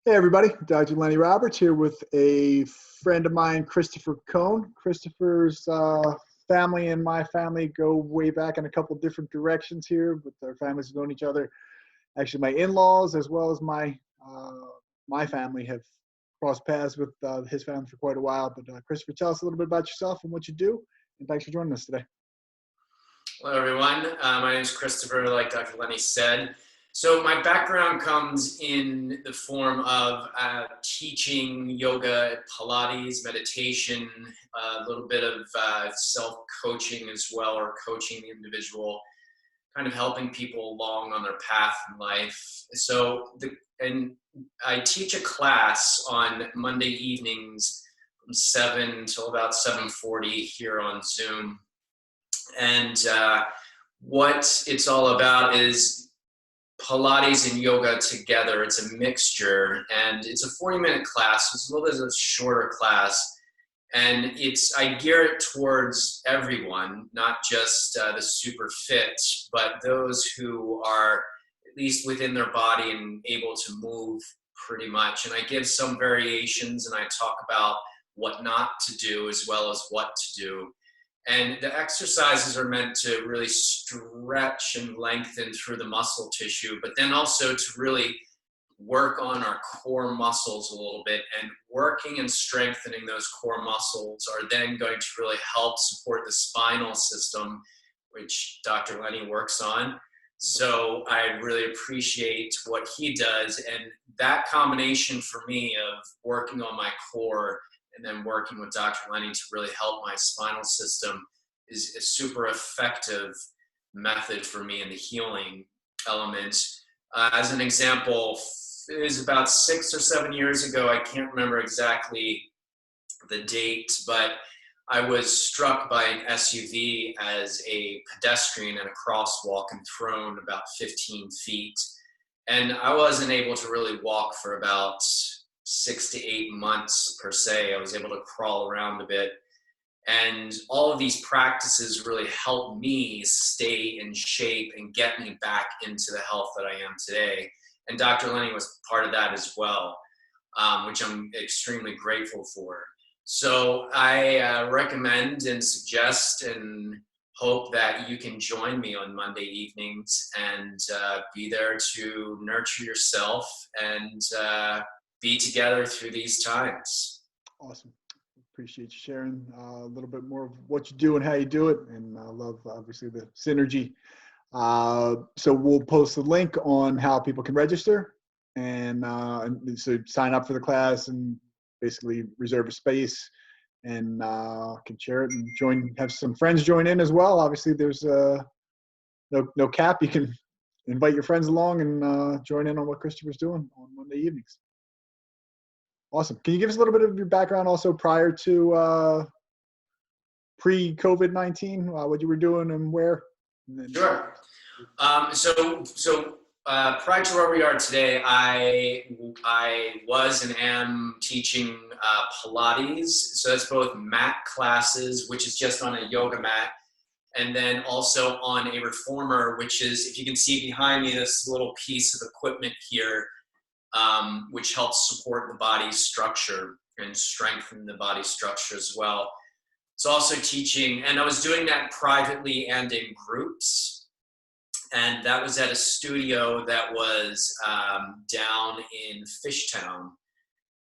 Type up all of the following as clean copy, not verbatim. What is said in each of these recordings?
Hey everybody, Dr. Lenny Roberts here with a friend of mine, Christopher Coan. Christopher's family and my family go way back in a couple different directions here, but our families have known each other. Actually, my in-laws as well as my family have crossed paths with his family for quite a while. But Christopher, tell us a little bit about yourself and what you do, and thanks for joining us today. Hello, everyone. My name is Christopher, like Dr. Lenny said. So my background comes in the form of teaching yoga, Pilates, meditation, a little bit of self-coaching as well, or coaching the individual, kind of helping people along on their path in life. And I teach a class on Monday evenings from 7 till about 7:40 here on Zoom. And what it's all about is Pilates and yoga together. It's a mixture, and it's a 40-minute class. So it's a little bit of a shorter class, and I gear it towards everyone, not just the super fit, but those who are at least within their body and able to move pretty much. And I give some variations, and I talk about what not to do as well as what to do. And the exercises are meant to really stretch and lengthen through the muscle tissue, but then also to really work on our core muscles a little bit. And working and strengthening those core muscles are then going to really help support the spinal system, which Dr. Lenny works on. So I really appreciate what he does. And that combination for me of working on my core and then working with Dr. Lenny to really help my spinal system is a super effective method for me in the healing element. As an example, it was about 6 or 7 years ago, I can't remember exactly the date, but I was struck by an SUV as a pedestrian in a crosswalk and thrown about 15 feet. And I wasn't able to really walk for about 6 to 8 months per se. I was able to crawl around a bit. And all of these practices really helped me stay in shape and get me back into the health that I am today. And Dr. Lenny was part of that as well, which I'm extremely grateful for. So I recommend and suggest and hope that you can join me on Monday evenings and be there to nurture yourself and be together through these times. Awesome. Appreciate you sharing a little bit more of what you do and how you do it. And I love, obviously, the synergy. So we'll post the link on how people can register and so sign up for the class and basically reserve a space and can share it and have some friends join in as well. Obviously, there's no cap. You can invite your friends along and join in on what Christopher's doing on Monday evenings. Awesome. Can you give us a little bit of your background also prior to pre-COVID-19, what you were doing and where? Sure. So prior to where we are today, I was and am teaching Pilates. So that's both mat classes, which is just on a yoga mat, and then also on a reformer, which is, if you can see behind me, this little piece of equipment here, which helps support the body's structure and strengthen the body structure as well. It's also teaching, and I was doing that privately and in groups, and that was at a studio that was down in Fishtown.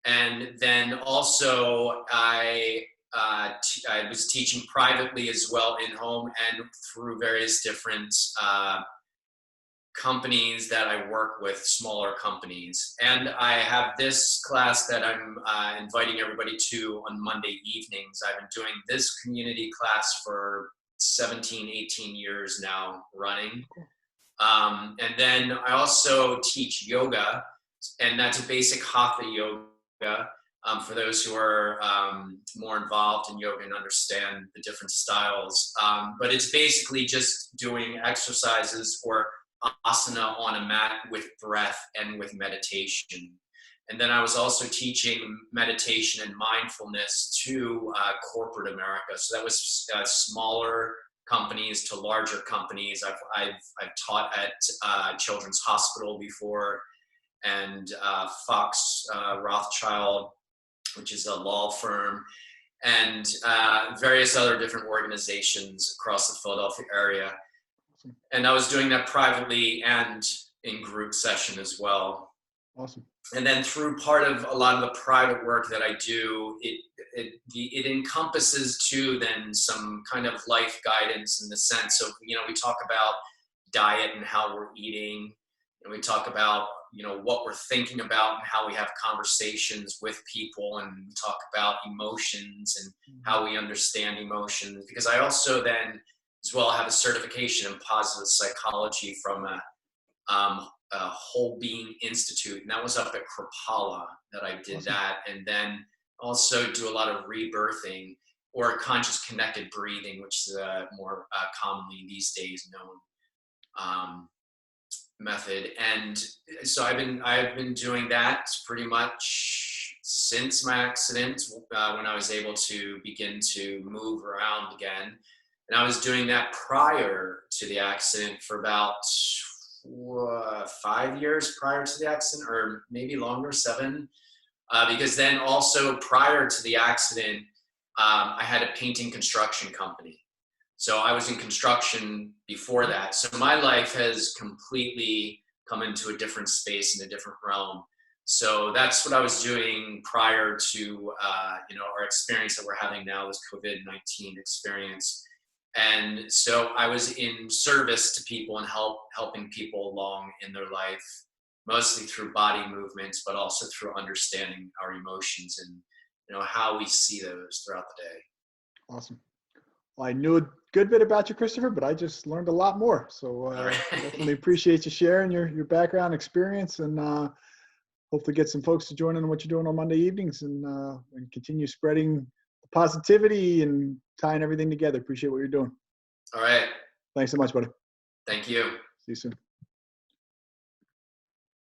And then also I was teaching privately as well in home and through various different companies that I work with, smaller companies. And I have this class that I'm inviting everybody to on Monday evenings. I've been doing this community class for 17, 18 years now running. And then I also teach yoga, and that's a basic hatha yoga for those who are more involved in yoga and understand the different styles. But it's basically just doing exercises or asana on a mat with breath and with meditation. And then I was also teaching meditation and mindfulness to corporate America. So that was smaller companies to larger companies. I've taught at Children's Hospital before, and Fox Rothschild, which is a law firm, and various other different organizations across the Philadelphia area. And I was doing that privately and in group session as well. Awesome. And then through part of a lot of the private work that I do, it encompasses too then some kind of life guidance in the sense of, we talk about diet and how we're eating, and we talk about, what we're thinking about and how we have conversations with people, and we talk about emotions and how we understand emotions. Because I also then as well have a certification in positive psychology from a Whole Being Institute, and that was up at Kripalu that I did. Awesome. That, and then also do a lot of rebirthing or conscious connected breathing, which is more commonly these days known method. And so I've been doing that pretty much since my accident, when I was able to begin to move around again. And I was doing that prior to the accident for about 5 years prior to the accident, or maybe longer, 7. Because then also prior to the accident, I had a painting construction company. So I was in construction before that. So my life has completely come into a different space, in a different realm. So that's what I was doing prior to, our experience that we're having now, this COVID-19 experience. And so I was in service to people and helping people along in their life, mostly through body movements, but also through understanding our emotions and, how we see those throughout the day. Awesome. Well, I knew a good bit about you, Christopher, but I just learned a lot more. So Right. Definitely appreciate you sharing your background experience, and hopefully get some folks to join in on what you're doing on Monday evenings, and continue spreading the positivity and tying everything together. Appreciate what you're doing. All right. Thanks so much, buddy. Thank you. See you soon.